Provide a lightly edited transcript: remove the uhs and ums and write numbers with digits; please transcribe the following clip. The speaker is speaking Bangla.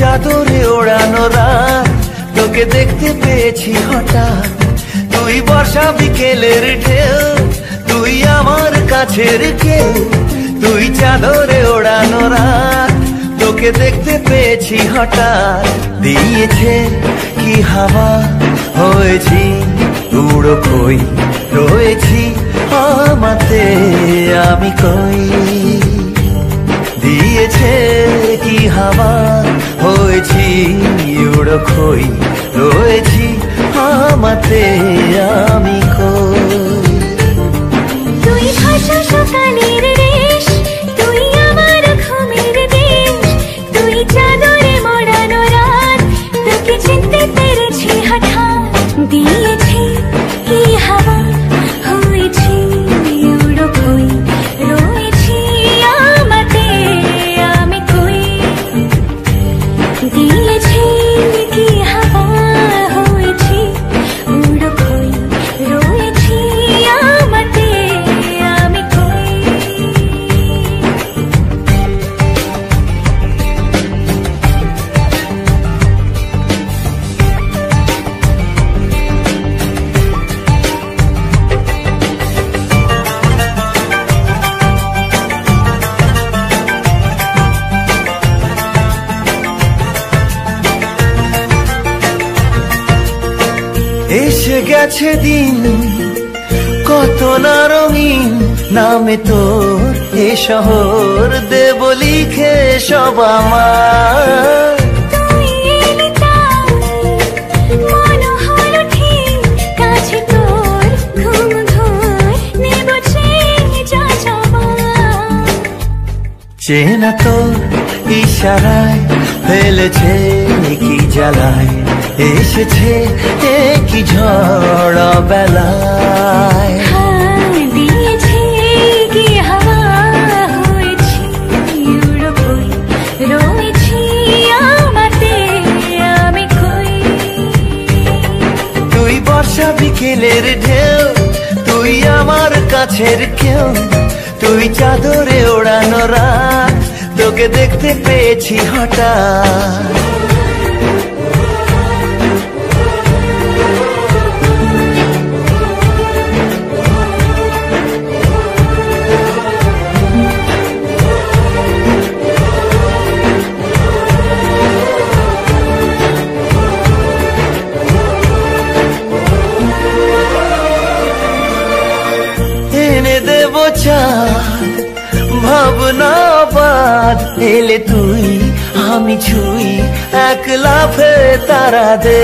চাদরে ওড়ানো রাত, তোকে দেখতে পেয়েছি হঠাৎ। তুই বর্ষা বিকেলের ঢেউ, তুই আমার কাছের কেউ। তুই চাদরে ওড়ানো রাত, তোকে দেখতে পেয়েছি হঠাৎ। দিয়েছে কি হাওয়া, হয়েছি উড়ো কই, রয়েছি আমাতে আমি কই। দিয়েছে কি হাওয়া, হয়েছি উড়ো কই, রয়েছি আমাতে আমি কই। তুই ভাষা সকালের রেশ, তুই আমার ঘুমের দেশ। তুই চাদরে মোড়ানো রাত, তোকে চিনতে পেরেছি হঠাৎ। দিয়েছি কি হাওয়া, হয়েছি উড়ো কই, রয়েছি আমাতে আমি কই। দিয়েছি কি হাওয়া, হয়েছি উড়ো কই, রয়েছি আমাতে আমি কই। এসে গেছে দিন কত না রঙিন, নামে তোর এ শহর দেব লিখে সব আমার। তুই এলি তাই মন হলো ঠিক, কাছে তোর ঘুম ঘুর নেব যা যাবার। চেনা তোর ইশারায় ফেলেছে কি জ্বালায়, এসেছে কি ঝড় বেলায়। দিয়েছি কি হাওয়া, হয়েছি উড়ো কই, রয়েছি আমাতে আমি কই। তুই বর্ষা বিকেলের ঢেউ, তুই আমার কাছের কেউ। তুই চাদরে ওড়ানো রাত, তোকে দেখতে পেয়েছি হঠাৎ। এনে দেব চাঁদ ভাবনা বাদ, এলে তুই আমি ছুই এক লাফে তারা দে।